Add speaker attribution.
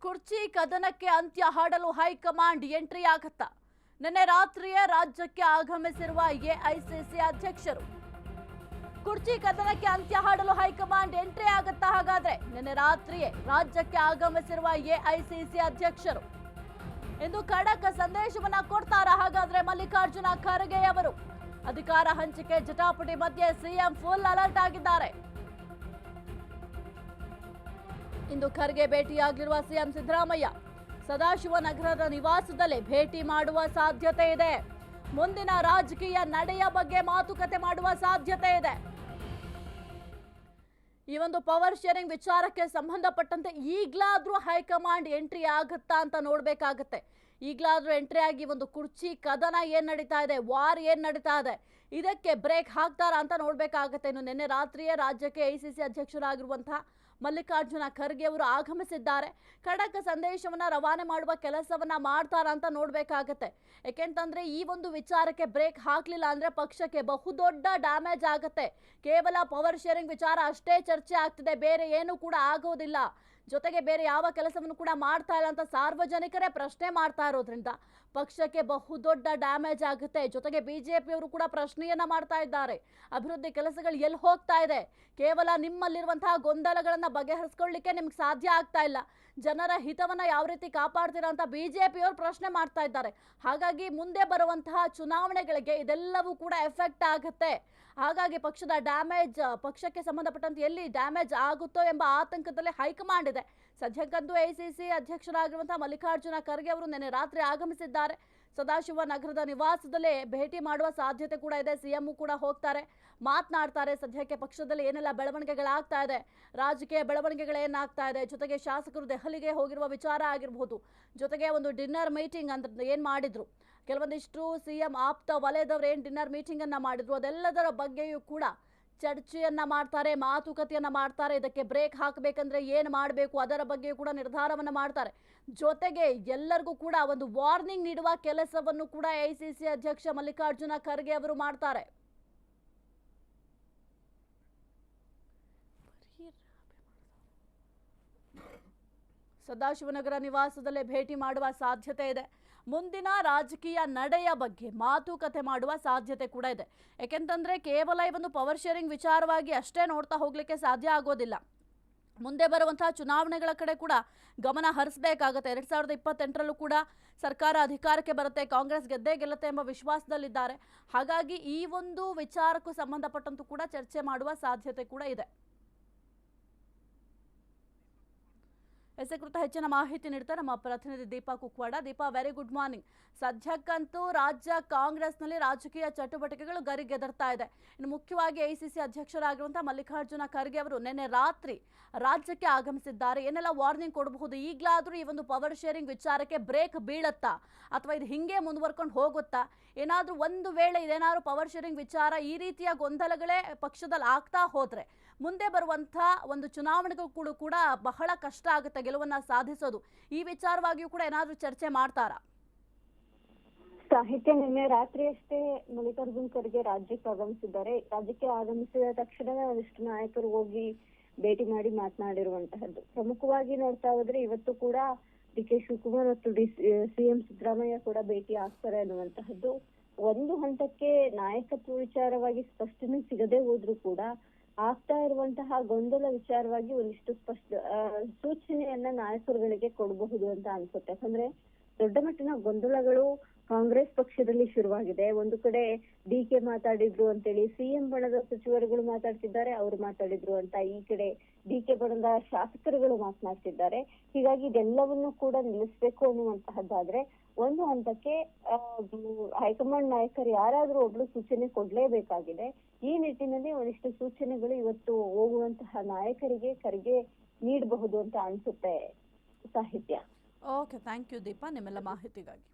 Speaker 1: ಕುರ್ಚಿ ಕದನಕ್ಕೆ ಅಂತ್ಯ ಹಾಡಲು ಹೈಕಮಾಂಡ್ ಎಂಟ್ರಿ ಆಗತ್ತಾ? ನಿನ್ನೆ ರಾತ್ರಿಯೇ ರಾಜ್ಯಕ್ಕೆ ಆಗಮಿಸಿರುವ ಎಐಸಿಸಿ ಅಧ್ಯಕ್ಷರು ಕುರ್ಚಿ ಕದನಕ್ಕೆ ಅಂತ್ಯ ಹಾಡಲು ಹೈಕಮಾಂಡ್ ಎಂಟ್ರಿ ಆಗತ್ತಾ? ಹಾಗಾದ್ರೆ ನಿನ್ನೆ ರಾತ್ರಿಯೇ ರಾಜ್ಯಕ್ಕೆ ಆಗಮಿಸಿರುವ ಎಐಸಿಸಿ ಅಧ್ಯಕ್ಷರು ಇಂದು ಖಡಕ್ ಸಂದೇಶವನ್ನ ಕೊಡ್ತಾರಾ? ಹಾಗಾದ್ರೆ ಮಲ್ಲಿಕಾರ್ಜುನ ಖರ್ಗೆ ಅವರು ಅಧಿಕಾರ ಹಂಚಿಕೆ ಜಟಾಪಟಿ ಮಧ್ಯೆ ಸಿಎಂ ಫುಲ್ ಅಲರ್ಟ್ ಆಗಿದ್ದಾರೆ. ಇಂದು ಖರ್ಗೆ ಭೇಟಿಯಾಗಿರುವ ಸಿಎಂ ಸಿದ್ದರಾಮಯ್ಯ ಸದಾಶಿವನಗರದ ನಿವಾಸದಲ್ಲಿ ಭೇಟಿ ಮಾಡುವ ಸಾಧ್ಯತೆ ಇದೆ. ಮುಂದಿನ ರಾಜಕೀಯ ನಡೆಯ ಬಗ್ಗೆ ಮಾತುಕತೆ ಮಾಡುವ ಸಾಧ್ಯತೆ ಇದೆ. ಈ ಒಂದು ಪವರ್ ಶೇರಿಂಗ್ ವಿಚಾರಕ್ಕೆ ಸಂಬಂಧಪಟ್ಟಂತೆ ಈಗಲಾದ್ರೂ ಹೈಕಮಾಂಡ್ ಎಂಟ್ರಿ ಆಗುತ್ತಾ ಅಂತ ನೋಡ್ಬೇಕಾಗತ್ತೆ. ಈಗಲಾದ್ರೂ ಎಂಟ್ರಿ ಆಗಿ ಒಂದು ಕುರ್ಚಿ ಕದನ ಏನ್ ನಡೀತಾ ಇದೆ, ವಾರ್ ಏನ್ ನಡೀತಾ ಇದೆ, ಇದಕ್ಕೆ ಬ್ರೇಕ್ ಹಾಕ್ತಾರಾ ಅಂತ ನೋಡ್ಬೇಕಾಗತ್ತೆ. ಇನ್ನು ನಿನ್ನೆ ರಾತ್ರಿಯೇ ರಾಜ್ಯಕ್ಕೆ ಎಐಸಿಸಿ ಅಧ್ಯಕ್ಷರಾಗಿರುವಂತಹ ಮಲ್ಲಿಕಾರ್ಜುನ ಖರ್ಗೆ ಅವರು ಆಗಮಿಸಿದ್ದಾರೆ. ಖಡಕ್ ಸಂದೇಶವನ್ನ ರವಾನೆ ಮಾಡುವ ಕೆಲಸವನ್ನ ಮಾಡ್ತಾರ ಅಂತ ನೋಡ್ಬೇಕಾಗತ್ತೆ. ಯಾಕೆಂತಂದ್ರೆ ಈ ಒಂದು ವಿಚಾರಕ್ಕೆ ಬ್ರೇಕ್ ಹಾಕ್ಲಿಲ್ಲ ಅಂದ್ರೆ ಪಕ್ಷಕ್ಕೆ ಬಹುದೊಡ್ಡ ಡ್ಯಾಮೇಜ್ ಆಗತ್ತೆ. ಕೇವಲ ಪವರ್ ಶೇರಿಂಗ್ ವಿಚಾರ ಅಷ್ಟೇ ಚರ್ಚೆ ಆಗ್ತಿದೆ, ಬೇರೆ ಏನು ಕೂಡ ಆಗೋದಿಲ್ಲ. ಜೊತೆಗೆ ಬೇರೆ ಯಾವ ಕೆಲಸವನ್ನು ಕೂಡ ಮಾಡ್ತಾ ಇಲ್ಲ ಅಂತ ಸಾರ್ವಜನಿಕರೇ ಪ್ರಶ್ನೆ ಮಾಡ್ತಾ ಇರೋದ್ರಿಂದ ಪಕ್ಷಕ್ಕೆ ಬಹುದೊಡ್ಡ ಡ್ಯಾಮೇಜ್ ಆಗುತ್ತೆ. ಜೊತೆಗೆ ಬಿಜೆಪಿಯವರು ಕೂಡ ಪ್ರಶ್ನೆಯನ್ನ ಮಾಡ್ತಾ ಇದ್ದಾರೆ, ಅಭಿವೃದ್ಧಿ ಕೆಲಸಗಳು ಎಲ್ಲಿ ಹೋಗ್ತಾ ಇದೆ, ಕೇವಲ ನಿಮ್ಮಲ್ಲಿರುವಂತಹ ಗೊಂದಲಗಳನ್ನ ಬಗೆಹರಿಸ್ಕೊಳ್ಳಿಕ್ಕೆ ನಿಮ್ಗೆ ಸಾಧ್ಯ ಆಗ್ತಾ ಇಲ್ಲ, ಜನರ ಹಿತವನ್ನ ಯಾವ ರೀತಿ ಕಾಪಾಡ್ತೀರಾ ಅಂತ ಬಿಜೆಪಿಯವರು ಪ್ರಶ್ನೆ ಮಾಡ್ತಾ ಇದ್ದಾರೆ. ಹಾಗಾಗಿ ಮುಂದೆ ಬರುವಂತಹ ಚುನಾವಣೆಗಳಿಗೆ ಇದೆಲ್ಲವೂ ಕೂಡ ಎಫೆಕ್ಟ್ ಆಗುತ್ತೆ. ಹಾಗಾಗಿ ಪಕ್ಷದ ಡ್ಯಾಮೇಜ್, ಪಕ್ಷಕ್ಕೆ ಸಂಬಂಧಪಟ್ಟಂತೆ ಎಲ್ಲಿ ಡ್ಯಾಮೇಜ್ ಆಗುತ್ತೋ ಎಂಬ ಆತಂಕದಲ್ಲಿ ಹೈಕಮಾಂಡ್ ಇದೆ. ಸದ್ಯಕ್ಕಂತೂ ಎಐಸಿಸಿ ಅಧ್ಯಕ್ಷರಾಗಿರುವಂತಹ ಮಲ್ಲಿಕಾರ್ಜುನ ಖರ್ಗೆ ಅವರು ನಿನ್ನೆ ರಾತ್ರಿ ಆಗಮಿಸಿದ್ದಾರೆ. ಸದಾಶಿವನಗರದ ನಿವಾಸದಲ್ಲೇ ಭೇಟಿ ಮಾಡುವ ಸಾಧ್ಯತೆ ಕೂಡ ಇದೆ. ಸಿಎಂ ಕೂಡ ಹೋಗ್ತಾರೆ, ಮಾತನಾಡ್ತಾರೆ. ಸದ್ಯಕ್ಕೆ ಪಕ್ಷದಲ್ಲಿ ಏನೆಲ್ಲ ಬೆಳವಣಿಗೆಗಳಾಗ್ತಾ ಇದೆ, ರಾಜಕೀಯ ಬೆಳವಣಿಗೆಗಳೇನಾಗ್ತಾ ಇದೆ, ಜೊತೆಗೆ ಶಾಸಕರು ದೆಹಲಿಗೆ ಹೋಗಿರುವ ವಿಚಾರ ಆಗಿರಬಹುದು, ಜೊತೆಗೆ ಒಂದು ಡಿನ್ನರ್ ಮೀಟಿಂಗ್ ಅಂದ್ರೆ ಏನ್ ಮಾಡಿದ್ರು, ಕೆಲವೊಂದಿಷ್ಟು ಸಿಎಂ ಆಪ್ತ ವಲಯದವರು ಏನ್ ಡಿನ್ನರ್ ಮೀಟಿಂಗ್ ಅನ್ನ ಮಾಡಿದ್ರು, ಅದೆಲ್ಲದರ ಬಗ್ಗೆಯೂ ಕೂಡ ಚರ್ಚೆಯನ್ನ ಮಾಡ್ತಾರೆ, ಮಾತುಕತೆಯನ್ನ ಮಾಡ್ತಾರೆ. ಇದಕ್ಕೆ ಬ್ರೇಕ್ ಹಾಕಬೇಕಂದ್ರೆ ಏನು ಮಾಡಬೇಕು ಅದರ ಬಗ್ಗೆ ಕೂಡ ನಿರ್ಧಾರವನ್ನ ಮಾಡ್ತಾರೆ. ಜೊತೆಗೆ ಎಲ್ಲರಿಗೂ ಕೂಡ ಒಂದು ವಾರ್ನಿಂಗ್ ನೀಡುವ ಕೆಲಸವನ್ನು ಕೂಡ ಎಐಸಿಸಿ ಅಧ್ಯಕ್ಷ ಮಲ್ಲಿಕಾರ್ಜುನ ಖರ್ಗೆ ಅವರು ಮಾಡ್ತಾರೆ. ಸದಾಶಿವನಗರ ನಿವಾಸದಲ್ಲೇ ಭೇಟಿ ಮಾಡುವ ಸಾಧ್ಯತೆ ಇದೆ. ಮುಂದಿನ ರಾಜಕೀಯ ನಡೆಯ ಬಗ್ಗೆ ಮಾತುಕತೆ ಮಾಡುವ ಸಾಧ್ಯತೆ ಕೂಡ ಇದೆ. ಯಾಕೆಂತಂದ್ರೆ ಕೇವಲ ಈ ಒಂದು ಪವರ್ ಶೇರಿಂಗ್ ವಿಚಾರವಾಗಿ ಅಷ್ಟೇ ನೋಡ್ತಾ ಹೋಗ್ಲಿಕ್ಕೆ ಸಾಧ್ಯ ಆಗೋದಿಲ್ಲ. ಮುಂದೆ ಬರುವಂತಹ ಚುನಾವಣೆಗಳ ಕಡೆ ಕೂಡ ಗಮನ ಹರಿಸಬೇಕಾಗುತ್ತೆ. 2028ರಲ್ಲೂ ಕೂಡ ಸರ್ಕಾರ ಅಧಿಕಾರಕ್ಕೆ ಬರುತ್ತೆ, ಕಾಂಗ್ರೆಸ್ ಗೆದ್ದೇ ಗೆಲ್ಲುತ್ತೆ ಎಂಬ ವಿಶ್ವಾಸದಲ್ಲಿದ್ದಾರೆ. ಹಾಗಾಗಿ ಈ ಒಂದು ವಿಚಾರಕ್ಕೂ ಸಂಬಂಧಪಟ್ಟಂತೂ ಕೂಡ ಚರ್ಚೆ ಮಾಡುವ ಸಾಧ್ಯತೆ ಕೂಡ ಇದೆ. ಎಸೆ ಕುರಿತ ಹೆಚ್ಚಿನ ಮಾಹಿತಿ ನೀಡ್ತಾರೆ ನಮ್ಮ ಪ್ರತಿನಿಧಿ Deepa Kukwada. Deepa, very good morning. ಸದ್ಯಕ್ಕಂತೂ ರಾಜ್ಯ ಕಾಂಗ್ರೆಸ್ನಲ್ಲಿ ರಾಜಕೀಯ ಚಟುವಟಿಕೆಗಳು ಗರಿಗೆದರ್ತಾ ಇದೆ. ಇನ್ನು ಮುಖ್ಯವಾಗಿ ಎಐಸಿಸಿ ಅಧ್ಯಕ್ಷರಾಗಿರುವಂತಹ ಮಲ್ಲಿಕಾರ್ಜುನ ಖರ್ಗೆ ಅವರು ನಿನ್ನೆ ರಾತ್ರಿ ರಾಜ್ಯಕ್ಕೆ ಆಗಮಿಸಿದ್ದಾರೆ. ಏನೆಲ್ಲ ವಾರ್ನಿಂಗ್ ಕೊಡಬಹುದು? ಈಗಲಾದ್ರೂ ಈ ಒಂದು ಪವರ್ ಶೇರಿಂಗ್ ವಿಚಾರಕ್ಕೆ ಬ್ರೇಕ್ ಬೀಳತ್ತಾ ಅಥವಾ ಇದು ಹಿಂಗೆ ಮುಂದುವರ್ಕೊಂಡು ಹೋಗುತ್ತಾ? ಏನಾದ್ರೂ ಒಂದು ವೇಳೆ ಇದೇನಾದ್ರೂ ಪವರ್ ಶೇರಿಂಗ್ ವಿಚಾರ ಈ ರೀತಿಯ ಗೊಂದಲಗಳೇ ಪಕ್ಷದಲ್ಲಿ ಆಗ್ತಾ ಹೋದ್ರೆ ಮುಂದೆ ಬರುವಂತಹ ಒಂದು ಚುನಾವಣೆಗೂ ಕೂಡ ಬಹಳ ಕಷ್ಟ ಆಗುತ್ತೆ ಗೆಲುವನ್ನ ಸಾಧಿಸೋದು. ಈ ವಿಚಾರವಾಗಿಯೂ ಕೂಡ ಏನಾದ್ರೂ ಚರ್ಚೆ ಮಾಡ್ತಾರಾ?
Speaker 2: ಸಾಹಿತ್ಯ ನಿನ್ನೆ ರಾತ್ರಿಯಷ್ಟೇ ಮಲ್ಲಿಕಾರ್ಜುನ್ ಖರ್ಗೆ ರಾಜ್ಯಕ್ಕೆ ಆಗಮಿಸಿದ್ದಾರೆ. ರಾಜ್ಯಕ್ಕೆ ಆಗಮಿಸಿದ ತಕ್ಷಣ ಒಂದಿಷ್ಟು ನಾಯಕರು ಹೋಗಿ ಭೇಟಿ ಮಾಡಿ ಮಾತನಾಡಿರುವಂತಹದ್ದು. ಪ್ರಮುಖವಾಗಿ ನೋಡ್ತಾ ಹೋದ್ರೆ ಇವತ್ತು ಕೂಡ ಡಿ.ಕೆ. ಶಿವಕುಮಾರ್ ಮತ್ತು ಸಿಎಂ ಸಿದ್ದರಾಮಯ್ಯ ಕೂಡ ಭೇಟಿ ಆಗ್ತಾರೆ ಅನ್ನುವಂತಹದ್ದು. ಒಂದು ಹಂತಕ್ಕೆ ನಾಯಕತ್ವ ವಿಚಾರವಾಗಿ ಸ್ಪಷ್ಟನೆ ಸಿಗದೆ ಹೋದ್ರೂ ಕೂಡ ಆಗ್ತಾ ಇರುವಂತಹ ಗೊಂದಲ ವಿಚಾರವಾಗಿ ಒಂದಿಷ್ಟು ಸೂಚನೆಯನ್ನ ನಾಯಕರುಗಳಿಗೆ ಕೊಡಬಹುದು ಅಂತ ಅನ್ಸುತ್ತೆ. ಯಾಕಂದ್ರೆ ದೊಡ್ಡ ಮಟ್ಟಿನ ಗೊಂದಲಗಳು ಕಾಂಗ್ರೆಸ್ ಪಕ್ಷದಲ್ಲಿ ಶುರುವಾಗಿದೆ. ಒಂದು ಕಡೆ ಡಿ.ಕೆ. ಮಾತಾಡಿದ್ರು ಅಂತೇಳಿ ಸಿಎಂ ಬಣದ ಸಚಿವರುಗಳು ಮಾತಾಡ್ತಿದ್ದಾರೆ, ಅವರು ಮಾತಾಡಿದ್ರು ಅಂತ ಈ ಕಡೆ ಡಿ.ಕೆ. ಬಣದ ಶಾಸಕರುಗಳು ಮಾತನಾಡ್ತಿದ್ದಾರೆ. ಹೀಗಾಗಿ ಇದೆಲ್ಲವನ್ನು ಕೂಡ ನಿಲ್ಲಿಸ್ಬೇಕು ಅನ್ನುವಂತಹದ್ದಾದ್ರೆ ಒಂದು ಹಂತಕ್ಕೆ ಹೈಕಮಾಂಡ್ ನಾಯಕರು ಯಾರಾದ್ರೂ ಒಬ್ರು ಸೂಚನೆ ಕೊಡ್ಲೇಬೇಕಾಗಿದೆ. ಈ ನಿಟ್ಟಿನಲ್ಲಿ ಒಂದಿಷ್ಟು ಸೂಚನೆಗಳು ಇವತ್ತು ಹೋಗುವಂತಹ ನಾಯಕರಿಗೆ ಖರ್ಗೆ ನೀಡಬಹುದು ಅಂತ ಅನ್ಸುತ್ತೆ. ಸಾಹಿತ್ಯ.
Speaker 1: ಓಕೆ, ಥ್ಯಾಂಕ್ ಯು ದೀಪಾ ನಿಮ್ಮೆಲ್ಲ ಮಾಹಿತಿಗಾಗಿ.